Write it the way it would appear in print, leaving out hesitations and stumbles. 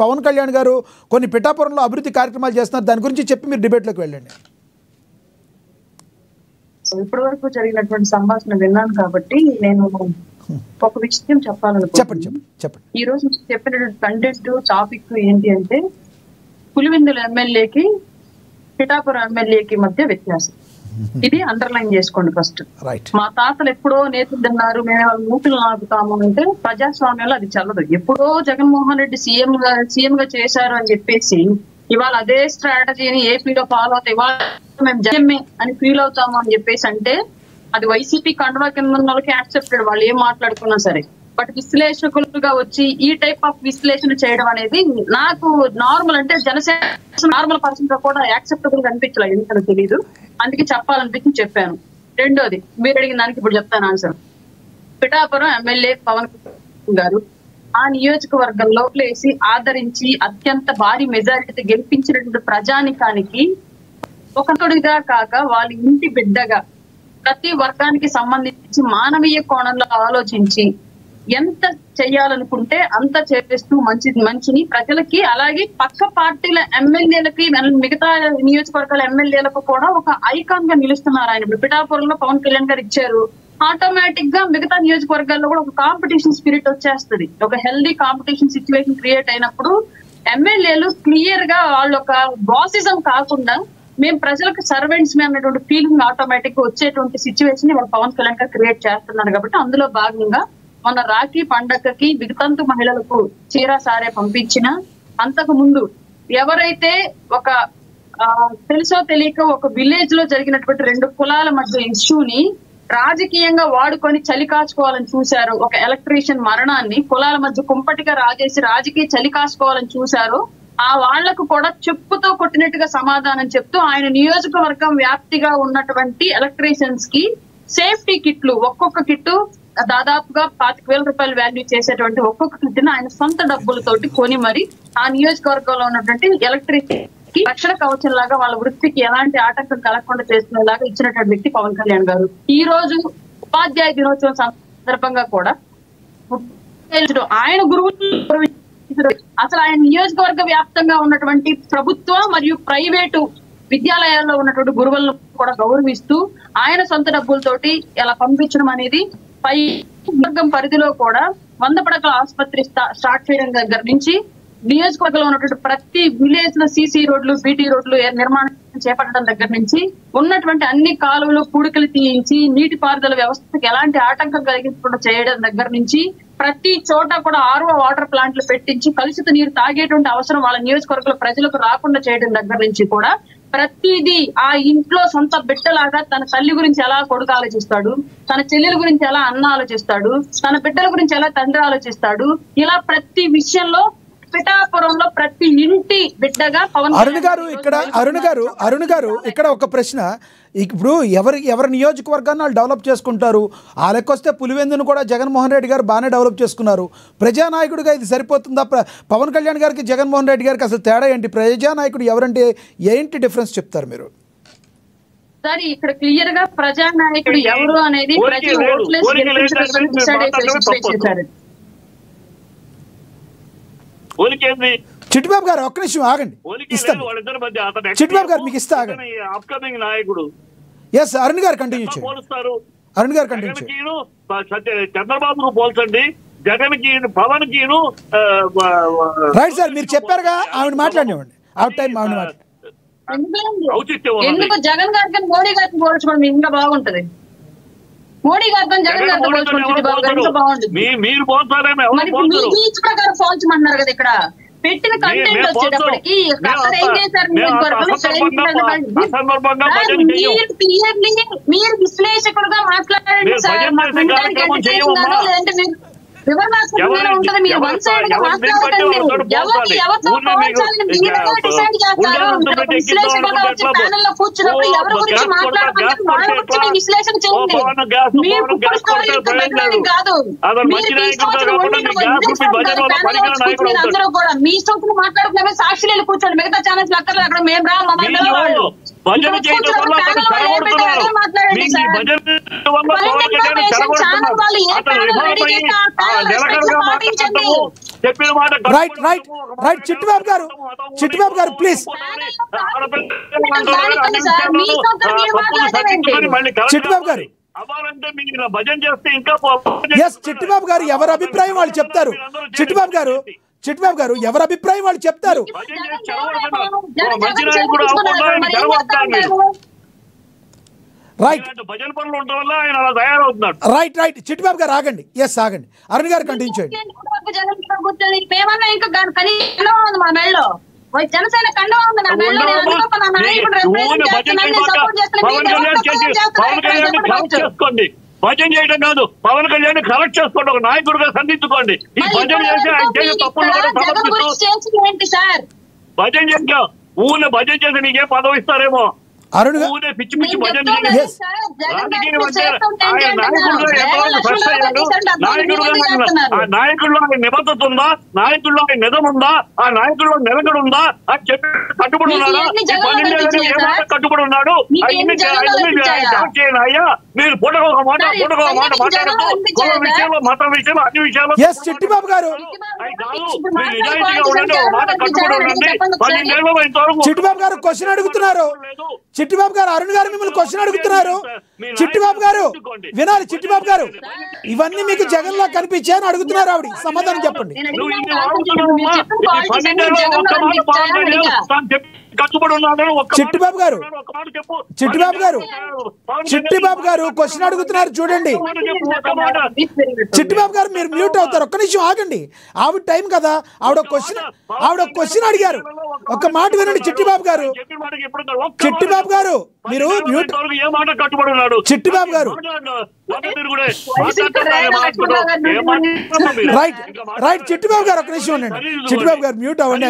పవన్ కళ్యాణ్ గారు కొన్ని పిఠాపురంలో అభివృద్ధి కార్యక్రమాలు చేస్తున్నారు, దాని గురించి చెప్పి మీరు డిబేట్లోకి వెళ్ళండి. ఇప్పటి వరకు జరిగినటువంటి సంభాషణ విన్నాను కాబట్టి నేను ఒక విషయం చెప్పాలనుకుంటున్నాను. చెప్పండి. ఈ రోజు చెప్పినటువంటి కంటెంట్ టాపిక్ ఏంటి అంటే పులివెందుల ఎమ్మెల్యేకి పిఠాపురం ఎమ్మెల్యేకి మధ్య వ్యత్యాసం. ఇది అండర్లైన్ చేసుకోండి ఫస్ట్. మా తాతలు ఎప్పుడో నేతలు తిన్నారు, మేము వాళ్ళ మూతులు నాకుతాము అంటే ప్రజాస్వామ్యంలో అది చల్లదు. ఎప్పుడో జగన్మోహన్ రెడ్డి సీఎం గా చేశారు అని చెప్పేసి ఇవాళ అదే స్ట్రాటజీని ఏపీలో ఫాలో అవుతాయి, ఇవాళ మేము జగన్మే అని ఫీల్ అవుతాము అని చెప్పేసి అంటే అది వైసీపీ కండువా కింద ఉన్న వాళ్ళకి యాక్సెప్టెడ్, వాళ్ళు ఏం మాట్లాడుకున్నా సరే. బట్ విశ్లేషకులుగా వచ్చి ఈ టైప్ ఆఫ్ విశ్లేషణ చేయడం అనేది నాకు నార్మల్, అంటే జనసేన నార్మల్ పర్సన్ గా కూడా యాక్సెప్టబుల్ గా అనిపించలేదు, ఎందుకంటే తెలియదు, అందుకే చెప్పాలనిపించి చెప్పాను. రెండోది మీరు అడిగిన దానికి ఇప్పుడు చెప్తాను ఆన్సర్. పిఠాపురం ఎమ్మెల్యే పవన్ గారు ఆ నియోజకవర్గంలో వేసి ఆదరించి అత్యంత భారీ మెజారిటీతో గెలిపించినటువంటి ప్రజానికానికి ఒకటిగా కాక వాళ్ళ ఇంటి బిడ్డగా ప్రతి వర్గానికి సంబంధించి మానవీయ కోణంలో ఆలోచించి ఎంత చెయ్యాలనుకుంటే అంత చేస్తూ మంచిని ప్రజలకి, అలాగే పక్క పార్టీల ఎమ్మెల్యేలకి మిగతా నియోజకవర్గాల ఎమ్మెల్యేలకు కూడా ఒక ఐకాన్ గా నిలుస్తున్నారు ఆయన. ఇప్పుడు పిఠాపురంలో పవన్ కళ్యాణ్ గారు ఇచ్చారు, ఆటోమేటిక్ గా మిగతా నియోజకవర్గాల్లో కూడా ఒక కాంపిటీషన్ స్పిరిట్ వచ్చేస్తుంది. ఒక హెల్దీ కాంపిటీషన్ సిచ్యువేషన్ క్రియేట్ అయినప్పుడు ఎమ్మెల్యేలు క్లియర్ గా వాళ్ళు ఒక బాసిజం కాకుండా మేము ప్రజలకు సర్వెంట్స్ మే అన్నటువంటి ఫీలింగ్ ఆటోమేటిక్ గా వచ్చేటువంటి సిచ్యువేషన్ వాళ్ళు పవన్ కళ్యాణ్ గారు క్రియేట్ చేస్తున్నారు. కాబట్టి అందులో భాగంగా మన రాఖీ పండగకి వితంతు మహిళలకు చీర సారే పంపించిన, అంతకు ముందు ఎవరైతే ఒక తెలుసో తెలియక ఒక విలేజ్ లో జరిగినటువంటి 2 కులాల మధ్య ఇష్యూని రాజకీయంగా వాడుకొని చలి కాచుకోవాలని చూశారు, ఒక ఎలక్ట్రీషియన్ మరణాన్ని కులాల మధ్య కుంపటిగా రాజేసి రాజకీయ చలి కాచుకోవాలని చూశారు, ఆ వాళ్లకు కూడా చెప్పుతో కొట్టినట్టుగా సమాధానం చెప్తూ ఆయన నియోజకవర్గం వ్యాప్తిగా ఉన్నటువంటి ఎలక్ట్రీషియన్స్ కి సేఫ్టీ కిట్లు, ఒక్కొక్క కిట్టు దాదాపుగా 25,000 రూపాయలు వాల్యూ చేసేటువంటి ఒక్కొక్క కిట్ని ఆయన సొంత డబ్బులతోటి కొని మరి ఆ నియోజకవర్గంలో ఉన్నటువంటి ఎలక్ట్రిసిటీ రక్షణ కవచం లాగా వాళ్ళ వృత్తికి ఎలాంటి ఆటంకం కలగకుండా చేస్తున్నలాగా ఇచ్చినటువంటి వ్యక్తి పవన్ కళ్యాణ్ గారు. ఈ రోజు ఉపాధ్యాయ దినోత్సవం సందర్భంగా కూడా ఆయన గురువులు అసలు ఆయన నియోజకవర్గ వ్యాప్తంగా ఉన్నటువంటి ప్రభుత్వ మరియు ప్రైవేటు విద్యాలయాల్లో ఉన్నటువంటి గురువులను కూడా గౌరవిస్తూ ఆయన సొంత డబ్బులతోటి ఇలా పంపించడం అనేది పై వర్గం పరిధిలో కూడా 100 పడకల ఆసుపత్రి స్టార్ట్ చేయడం దగ్గర నుంచి నియోజకవర్గంలో ఉన్నటువంటి ప్రతి విలేజ్ లో సీసీ రోడ్లు, బీటీ రోడ్లు నిర్మాణం చేపట్టడం దగ్గర నుంచి ఉన్నటువంటి అన్ని కాలువలు పూడికలు తీయించి నీటిపారుదల వ్యవస్థకి ఎలాంటి ఆటంకం కలిగించకుండా చేయడం దగ్గర నుంచి ప్రతి చోట కూడా RO వాటర్ ప్లాంట్లు పెట్టించి కలుషిత నీరు తాగేటువంటి అవసరం వాళ్ళ నియోజకవర్గంలో ప్రజలకు రాకుండా చేయడం దగ్గర నుంచి కూడా ప్రతిదీ ఆ ఇంట్లో సొంత బిడ్డలాగా తన తల్లి గురించి ఎలా కొడుకు ఆలోచిస్తాడు, తన చెల్లెల గురించి ఎలా అన్న ఆలోచిస్తాడు, తన బిడ్డల గురించి ఎలా తండ్రి ఆలోచిస్తాడు, ఇలా ప్రతి విషయంలో పిఠాపురంలో ప్రతి ఇంటి బిడ్డగా పవన్. అరుణ్ గారు ఇక్కడ ఒక ప్రశ్న. ఇప్పుడు ఎవరి నియోజకవర్గాన్ని వాళ్ళు డెవలప్ చేసుకుంటారు. ఆ లెక్కొస్తే పులివెందును కూడా జగన్మోహన్ రెడ్డి గారు బాగానే డెవలప్ చేసుకున్నారు. ప్రజానాయకుడిగా ఇది సరిపోతుందా? పవన్ కళ్యాణ్ గారికి జగన్మోహన్ రెడ్డి గారికి అసలు తేడా ఏంటి? ప్రజానాయకుడు ఎవరంటే ఏంటి డిఫరెన్స్ చెప్తారు మీరు? సార్ ఇక్కడ క్లియర్ గా ప్రజానాయకుడు ఎవరు అనేది ప్రతి చిట్టిబాబు గారు ఒక్క నిమిషం ఆగండి, ఇస్తాను. చిట్టిబాబు గారు మీకు ఇస్తా, ఆగండి. అప్కమింగ్ నాయకుడు ఎస్ అరుణ్ గారు కంటిన్యూ చేయండి. అరుణ్ గారు కంటిన్యూ చేయండి. చంద్రబాబును పోల్చండి, జగన్ కి పవన్ కి. రైట్ సార్, మీరు చెప్పారుగా, ఆవిడ మాట్లాడివ్వండి. ఆవిడ టైం ఆవిడ మాట్లాడి. ఎందుకు జగన్ గారికి మోడీ గారికి పోల్చుకోండి, ఇంకా బాగుంటది. మోడీ గారితో జగన్ గారితో పోల్చుకోండి, బాగుంటుంది. మీరు పోల్చారేమో ప్రకారం పోల్చమన్నారు కదా. ఇక్కడ పెట్టిన కంటెంట్ వచ్చేటప్పటికి ఏం చేశారు మీరు విశ్లేషకుడుగా మాట్లాడండి సార్. ఉంటది, మీరు వన్ సైడ్ గా మాట్లాడకండి. ఎవరితో పోల్చాలని మీరుగా డిసైడ్ చేస్తారు. విశ్లేషకులుగా వచ్చి ప్యానెల్ లో కూర్చున్నప్పుడు ఎవరి గురించి మాట్లాడమంటే వాళ్ళ గురించి విశ్లేషణ చేయండి. మీరు కుక్కర్ స్టోరీ కాదు, మీరు అందరూ కూడా మీ స్టోరీ మాట్లాడుకునే సాక్షులు కూర్చోండి. మిగతా ఛానల్స్ అక్కడ అక్కడ మేము రా మాట్లాడండి సార్. చెప్పిన మాట రైట్ చిట్టిబాబు గారు ప్లీజ్ చిట్టిబాబు గారు అవ్వాలంటే మీరు భజన చేస్తే ఇంకా చిట్టిబాబు గారు ఎవరి అభిప్రాయం వాళ్ళు చెప్తారు. చిట్టిబాబు గారు ఎవరి అభిప్రాయం వాళ్ళు చెప్తారు. భజన పనులు ఉండడం వల్ల ఆయన అలా తయారవుతున్నాడు. రైట్ చిట్టిబాబు గారు ఆగండి. ఆగండి. అరుణ్ గారు కంటిన్యూ చేయండి. జనసేన కండువా ఉంది నా మెడలో. చేసుకోండి, భజన చేయడం కాదు, పవన్ కళ్యాణ్ కరెక్ట్ చేసుకోండి, ఒక నాయకుడిగా సంధించుకోండి. ఈ భజన చేసి ఆయన చేసే తప్పులు కూడా సమర్పిస్తూ భజన చేసా ఊళ్ళో భజన చేసి నీకేం పదవి ఇస్తారేమో. ఊనే పిచ్చి పిచ్చి భజన రాజకీయం అంటే ఆయన నాయకుడుగా ఎంతవరకు ఫస్ట్ అయ్యాడు. నాయకుల్లో ఆయన నిబద్ధత ఉందా, నాయకుల్లో ఆయన నిజం ఉందా, ఆ నాయకుల్లో నిలకడ ఉందా అని చెప్పి కట్టుబడి ఉన్నాడా, కట్టుబడి ఉన్నాడు. అయ్యా మీరు పూటకు ఒక మాట మాట్లాడుతూ కుల విషయంలో మత విషయంలో అన్ని విషయాల్లో చిట్టిబాబు గారు నిజాయితీగా ఉండండి, ఒక మాట కట్టుబడి ఉండండి. 12 ఏళ్ళలో ఇంతవరకు చిట్టిబాబు గారు క్వశ్చన్ అడుగుతున్నారు. చిట్టిబాబు గారు అరుణ్ గారు మిమ్మల్ని క్వశ్చన్ అడుగుతున్నారు. చిట్టిబాబు గారు వినాలి. చిట్టిబాబు గారు ఇవన్నీ మీకు జగన్ లా కనిపించాయని అడుగుతున్నారు. ఆవిడ సమాధానం చెప్పండి. చిట్టిబాబు గారు క్వశ్చన్ అడుగుతున్నారు చూడండి. చిట్టిబాబు గారు మీరు మ్యూట్ అవుతారు. ఒక్క నిమిషం ఆగండి. ఆవిడ టైం కదా. ఆవిడ క్వశ్చన్ అడిగారు. ఒక్క మాట వినండి. చిట్టిబాబు గారు మీరు మ్యూట్. చిట్టిబాబు గారు రైట్ చిట్టిబాబు గారు ఒక్క నిమిషం ఉండండి. చిట్టిబాబు గారు మ్యూట్ అవ్వండి.